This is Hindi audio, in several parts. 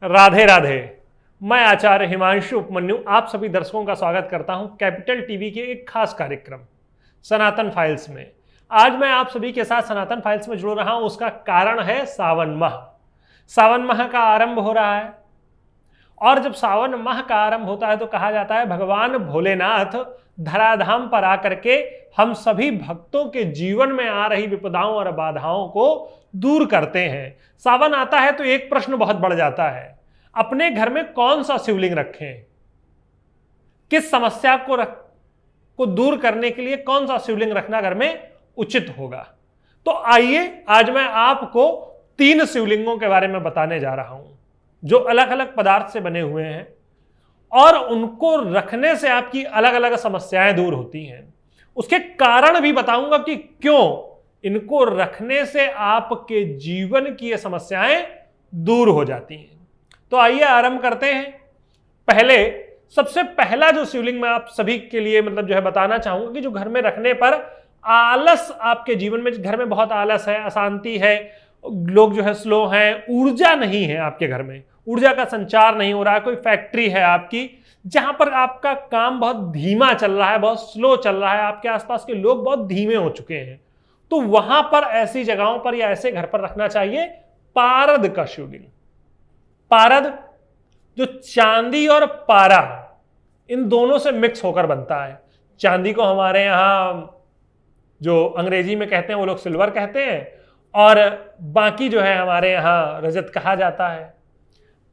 राधे राधे। मैं आचार्य हिमांशु उपमन्यु आप सभी दर्शकों का स्वागत करता हूं कैपिटल टीवी के एक खास कार्यक्रम सनातन फाइल्स में। आज मैं आप सभी के साथ सनातन फाइल्स में जुड़ रहा हूं, उसका कारण है सावन माह। सावन माह का आरंभ हो रहा है और जब सावन माह का आरंभ होता है तो कहा जाता है भगवान भोलेनाथ धराधाम पर आकर के हम सभी भक्तों के जीवन में आ रही विपदाओं और बाधाओं को दूर करते हैं। सावन आता है तो एक प्रश्न बहुत बढ़ जाता है, अपने घर में कौन सा शिवलिंग रखें, किस समस्या को दूर करने के लिए कौन सा शिवलिंग रखना घर में उचित होगा। तो आइए आज मैं आपको 3 शिवलिंगों के बारे में बताने जा रहा हूं जो अलग अलग पदार्थ से बने हुए हैं और उनको रखने से आपकी अलग अलग समस्याएं दूर होती हैं। उसके कारण भी बताऊंगा कि क्यों इनको रखने से आपके जीवन की ये समस्याएं दूर हो जाती हैं। तो आइए आरंभ करते हैं। सबसे पहला जो शिवलिंग मैं आप सभी के लिए बताना चाहूंगा कि जो घर में रखने पर आलस, आपके जीवन में घर में बहुत आलस है, अशांति है, लोग स्लो हैं, ऊर्जा नहीं है, आपके घर में ऊर्जा का संचार नहीं हो रहा है, कोई फैक्ट्री है आपकी जहां पर आपका काम बहुत धीमा चल रहा है, बहुत स्लो चल रहा है, आपके आसपास के लोग बहुत धीमे हो चुके हैं, तो वहां पर ऐसी जगहों पर या ऐसे घर पर रखना चाहिए पारद का शिवलिंग। पारद जो चांदी और पारा इन दोनों से मिक्स होकर बनता है। चांदी को हमारे यहां जो अंग्रेजी में कहते हैं वो लोग सिल्वर कहते हैं और बाकी हमारे यहां रजत कहा जाता है।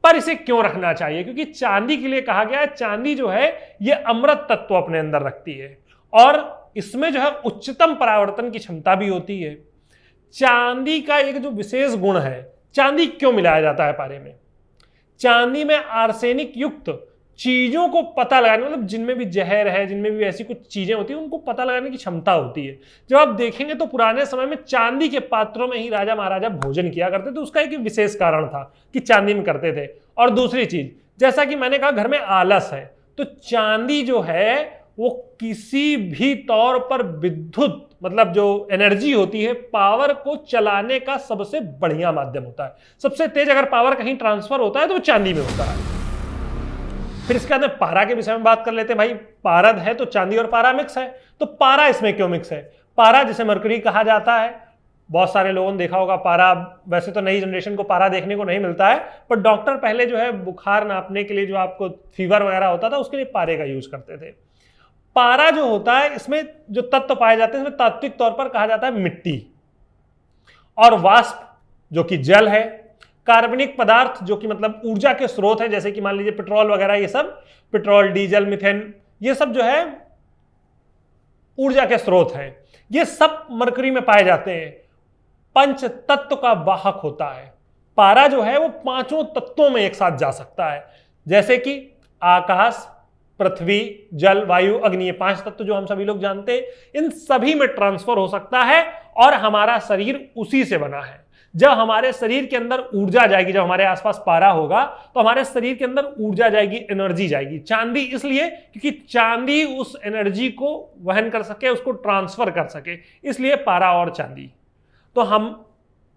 पर इसे क्यों रखना चाहिए? क्योंकि चांदी के लिए कहा गया है, चांदी ये अमृत तत्व अपने अंदर रखती है और इसमें उच्चतम परावर्तन की क्षमता भी होती है। चांदी का एक जो विशेष गुण है, चांदी क्यों मिलाया जाता है पारे में? चांदी में आर्सेनिक युक्त चीजों को पता लगाने, जिनमें भी जहर है, जिनमें भी ऐसी कुछ चीजें होती है, उनको पता लगाने की क्षमता होती है। जब आप देखेंगे तो पुराने समय में चांदी के पात्रों में ही राजा महाराजा भोजन किया करते थे। उसका एक विशेष कारण था कि चांदी में करते थे। और दूसरी चीज, जैसा कि मैंने कहा, घर में आलस है तो चांदी वो किसी भी तौर पर विद्युत जो एनर्जी होती है, पावर को चलाने का सबसे बढ़िया माध्यम होता है। सबसे तेज अगर पावर कहीं ट्रांसफर होता है तो वो चांदी में होता है। फिर इसके बाद में पारा के विषय में बात कर लेते हैं। भाई पारद है तो चांदी और पारा मिक्स है, तो पारा इसमें क्यों मिक्स है? पारा जिसे मरकरी कहा जाता है, बहुत सारे लोगों ने देखा होगा पारा। वैसे तो नई जनरेशन को पारा देखने को नहीं मिलता है, पर डॉक्टर पहले बुखार नापने के लिए, जो आपको फीवर वगैरह होता था, उसके लिए पारे का यूज करते थे। पारा जो होता है, इसमें जो तत्व पाए जाते हैं, इसमें तात्विक तौर पर कहा जाता है मिट्टी और वाष्प जो कि जल है, कार्बनिक पदार्थ जो कि ऊर्जा के स्रोत है, जैसे कि मान लीजिए पेट्रोल वगैरह, ये सब पेट्रोल, डीजल, मीथेन, ये सब ऊर्जा के स्रोत हैं। ये सब मरकरी में पाए जाते हैं। पंच तत्व का वाहक होता है पारा। वो 5 तत्वों में एक साथ जा सकता है, जैसे कि आकाश, पृथ्वी, जल, वायु, अग्नि, ये 5 तत्व जो हम सभी लोग जानते हैं, इन सभी में ट्रांसफर हो सकता है और हमारा शरीर उसी से बना है। जब हमारे शरीर के अंदर ऊर्जा जाएगी, जब हमारे आसपास पारा होगा तो हमारे शरीर के अंदर ऊर्जा जाएगी, एनर्जी जाएगी। चांदी इसलिए क्योंकि चांदी उस एनर्जी को वहन कर सके, उसको ट्रांसफर कर सके, इसलिए पारा और चांदी। तो हम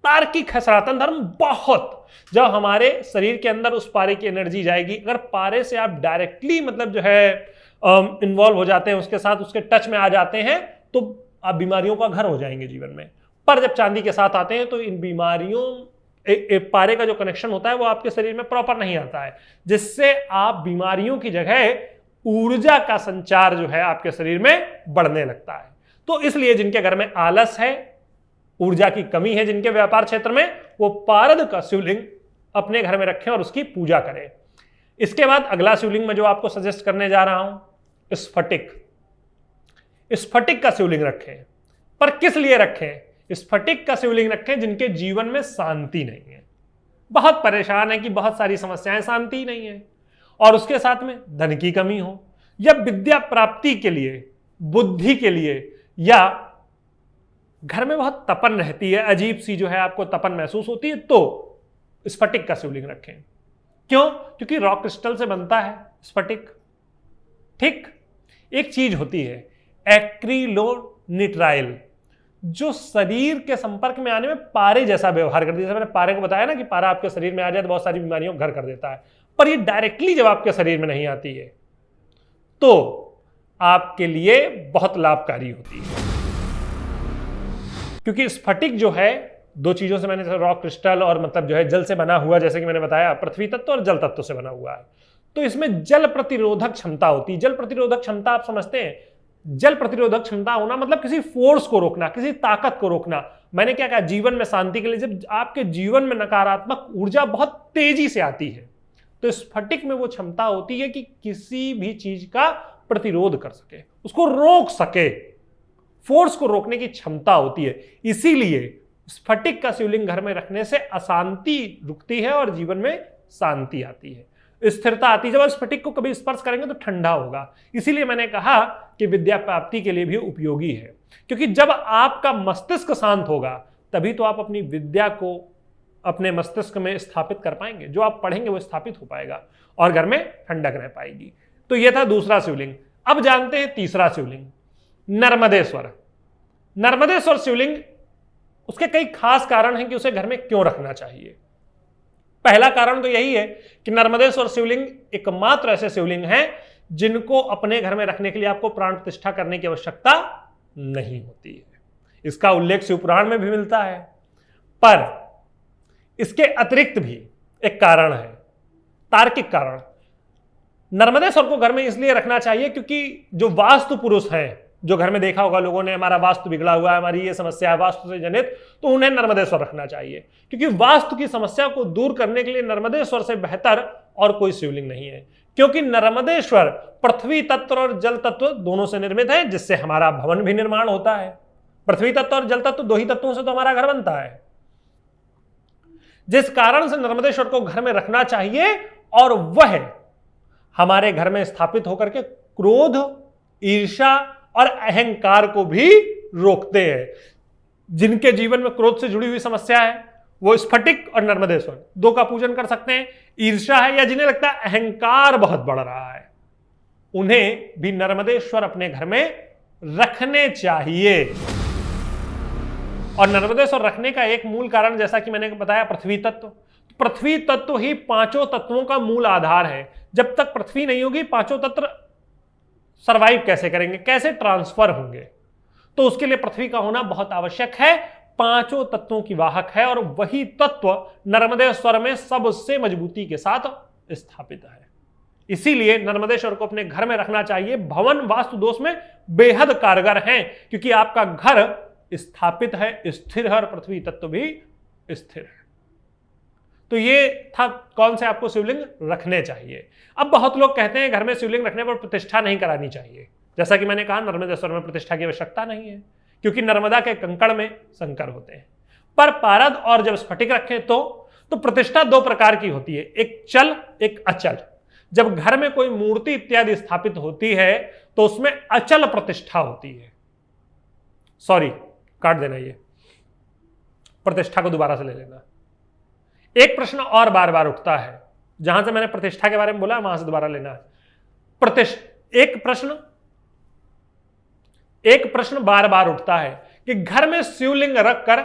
तार्किक है सनातन धर्म बहुत। जब हमारे शरीर के अंदर उस पारे की एनर्जी जाएगी, अगर पारे से आप डायरेक्टली इन्वॉल्व हो जाते हैं, उसके साथ उसके टच में आ जाते हैं, तो आप बीमारियों का घर हो जाएंगे जीवन में। पर जब चांदी के साथ आते हैं तो इन बीमारियों, पारे का जो कनेक्शन होता है वो आपके शरीर में प्रॉपर नहीं आता है, जिससे आप बीमारियों की जगह ऊर्जा का संचार आपके शरीर में बढ़ने लगता है। तो इसलिए जिनके घर में आलस है, ऊर्जा की कमी है, जिनके व्यापार क्षेत्र में, वो पारद का शिवलिंग अपने घर में रखें और उसकी पूजा करें। इसके बाद अगला शिवलिंग मैं जो आपको सजेस्ट करने जा रहा हूं, स्फटिक। स्फटिक का शिवलिंग रखें। पर किस लिए रखें? स्फटिक का शिवलिंग रखें जिनके जीवन में शांति नहीं है, बहुत परेशान है कि बहुत सारी समस्याएं, शांति नहीं है, और उसके साथ में धन की कमी हो, या विद्या प्राप्ति के लिए, बुद्धि के लिए, या घर में बहुत तपन रहती है, अजीब सी आपको तपन महसूस होती है, तो स्फटिक का शिवलिंग रखें। क्यों? क्योंकि रॉक क्रिस्टल से बनता है स्फटिक। ठीक, एक चीज होती है एक्रिलोनिट्राइल, जो शरीर के संपर्क में आने में पारे जैसा व्यवहार करती है। जैसे मैंने पारे को बताया ना कि पारा आपके शरीर में आ जाए तो बहुत सारी बीमारियों को घर कर देता है, पर ये डायरेक्टली जब आपके शरीर में नहीं आती है तो आपके लिए बहुत लाभकारी होती है। क्योंकि स्फटिक जो है दो चीजों से, मैंने रॉक क्रिस्टल और मतलब जो है जल से बना हुआ, जैसे कि मैंने बताया पृथ्वी तत्व और जल तत्व से बना हुआ है, तो इसमें जल प्रतिरोधक क्षमता होती है। जल प्रतिरोधक क्षमता आप समझते हैं, जल प्रतिरोधक क्षमता होना मतलब किसी फोर्स को रोकना, किसी ताकत को रोकना। मैंने क्या कहा, जीवन में शांति के लिए जब आपके जीवन में नकारात्मक ऊर्जा बहुत तेजी से आती है तो स्फटिक में वो क्षमता होती है कि किसी भी चीज का प्रतिरोध कर सके, उसको रोक सके, फोर्स को रोकने की क्षमता होती है। इसीलिए स्फटिक का शिवलिंग घर में रखने से अशांति रुकती है और जीवन में शांति आती है, स्थिरता आती है। जब आप स्फटिक को कभी स्पर्श करेंगे तो ठंडा होगा। इसीलिए मैंने कहा कि विद्या प्राप्ति के लिए भी उपयोगी है, क्योंकि जब आपका मस्तिष्क शांत होगा तभी तो आप अपनी विद्या को अपने मस्तिष्क में स्थापित कर पाएंगे। जो आप पढ़ेंगे वो स्थापित हो पाएगा और घर में ठंडक रह पाएगी। तो यह था दूसरा शिवलिंग। अब जानते हैं तीसरा शिवलिंग, नर्मदेश्वर। नर्मदेश्वर शिवलिंग, उसके कई खास कारण हैं कि उसे घर में क्यों रखना चाहिए। पहला कारण तो यही है कि नर्मदेश्वर शिवलिंग एकमात्र ऐसे शिवलिंग हैं जिनको अपने घर में रखने के लिए आपको प्राण प्रतिष्ठा करने की आवश्यकता नहीं होती है। इसका उल्लेख शिवपुराण में भी मिलता है, पर इसके अतिरिक्त भी एक कारण है, तार्किक कारण। नर्मदेश्वर को घर में इसलिए रखना चाहिए क्योंकि जो वास्तु पुरुष हैं, जो घर में देखा होगा लोगों ने, हमारा वास्तु बिगड़ा हुआ है, हमारी ये समस्या है वास्तु से जनित, तो उन्हें नर्मदेश्वर रखना चाहिए। क्योंकि वास्तु की समस्या को दूर करने के लिए नर्मदेश्वर से बेहतर और कोई शिवलिंग नहीं है। क्योंकि नर्मदेश्वर पृथ्वी तत्व और जल तत्व दोनों से निर्मित है, जिससे हमारा भवन भी निर्माण होता है। पृथ्वी तत्व और जल तत्व, दो ही तत्वों से तो हमारा घर बनता है। जिस कारण से नर्मदेश्वर को घर में रखना चाहिए, और वह हमारे घर में स्थापित होकर के क्रोध, ईर्ष्या और अहंकार को भी रोकते हैं। जिनके जीवन में क्रोध से जुड़ी हुई समस्या है वो स्फटिक और नर्मदेश्वर दो का पूजन कर सकते हैं। ईर्ष्या है या जिन्हें लगता है अहंकार बहुत बढ़ रहा है, उन्हें भी नर्मदेश्वर अपने घर में रखने चाहिए। और नर्मदेश्वर रखने का एक मूल कारण, जैसा कि मैंने बताया, पृथ्वी तत्व। पृथ्वी तत्व ही पांचों तत्वों का मूल आधार है। जब तक पृथ्वी नहीं होगी पांचों तत्व सरवाइव कैसे करेंगे, कैसे ट्रांसफर होंगे? तो उसके लिए पृथ्वी का होना बहुत आवश्यक है। पांचों तत्वों की वाहक है और वही तत्व नर्मदेश्वर में सबसे मजबूती के साथ स्थापित है। इसीलिए नर्मदेश्वर को अपने घर में रखना चाहिए। भवन वास्तु दोष में बेहद कारगर हैं, क्योंकि आपका घर स्थापित है, स्थिर है, और पृथ्वी तत्व भी स्थिर है। तो ये था कौन से आपको शिवलिंग रखने चाहिए। अब बहुत लोग कहते हैं घर में शिवलिंग रखने पर प्रतिष्ठा नहीं करानी चाहिए। जैसा कि मैंने कहा, नर्मदेश्वर में प्रतिष्ठा की आवश्यकता नहीं है, क्योंकि नर्मदा के कंकड़ में शंकर होते हैं। पर पारद और जब स्फटिक रखें तो प्रतिष्ठा दो प्रकार की होती है, एक चल, एक अचल। जब घर में कोई मूर्ति इत्यादि स्थापित होती है तो उसमें अचल प्रतिष्ठा होती है। सॉरी, काट देना, ये प्रतिष्ठा को दोबारा से ले लेना। एक प्रश्न और बार बार उठता है, जहां से मैंने प्रतिष्ठा के बारे में बोला वहां से दोबारा लेना है। एक प्रश्न बार बार उठता है कि घर में शिवलिंग रखकर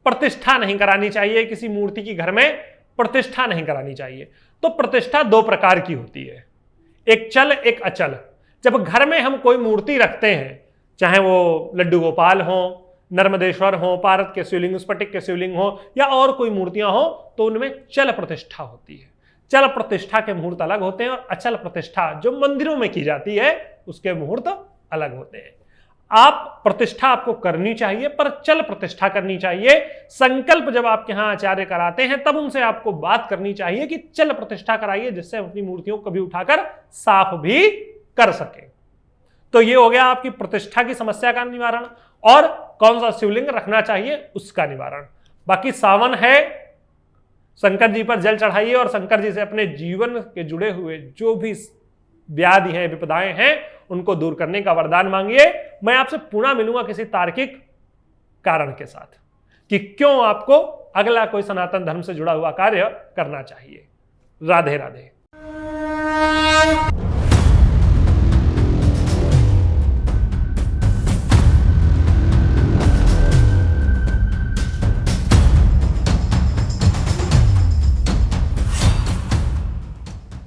प्रतिष्ठा नहीं करानी चाहिए, किसी मूर्ति की घर में प्रतिष्ठा नहीं करानी चाहिए। तो प्रतिष्ठा दो प्रकार की होती है, एक चल, एक अचल। जब घर में हम कोई मूर्ति रखते हैं, चाहे वो लड्डू गोपाल हो, नर्मदेश्वर हो, पारद के शिवलिंग, स्फटिक के शिवलिंग हो, या और कोई मूर्तियां हो, तो उनमें चल प्रतिष्ठा होती है। चल प्रतिष्ठा के मुहूर्त अलग होते हैं और अचल प्रतिष्ठा जो मंदिरों में की जाती है उसके मुहूर्त अलग होते हैं। आप प्रतिष्ठा आपको करनी चाहिए, पर चल प्रतिष्ठा करनी चाहिए। संकल्प जब आपके यहां आचार्य कराते हैं तब उनसे आपको बात करनी चाहिए कि चल प्रतिष्ठा कराइए, जिससे अपनी मूर्तियों को कभी उठाकर साफ भी कर सके। तो ये हो गया आपकी प्रतिष्ठा की समस्या का निवारण, और कौन सा शिवलिंग रखना चाहिए उसका निवारण। बाकी सावन है, शंकर जी पर जल चढ़ाइए और शंकर जी से अपने जीवन के जुड़े हुए जो भी व्याधि हैं, विपदाएं हैं, उनको दूर करने का वरदान मांगिए। मैं आपसे पुनः मिलूंगा किसी तार्किक कारण के साथ कि क्यों आपको अगला कोई सनातन धर्म से जुड़ा हुआ कार्य करना चाहिए। राधे राधे।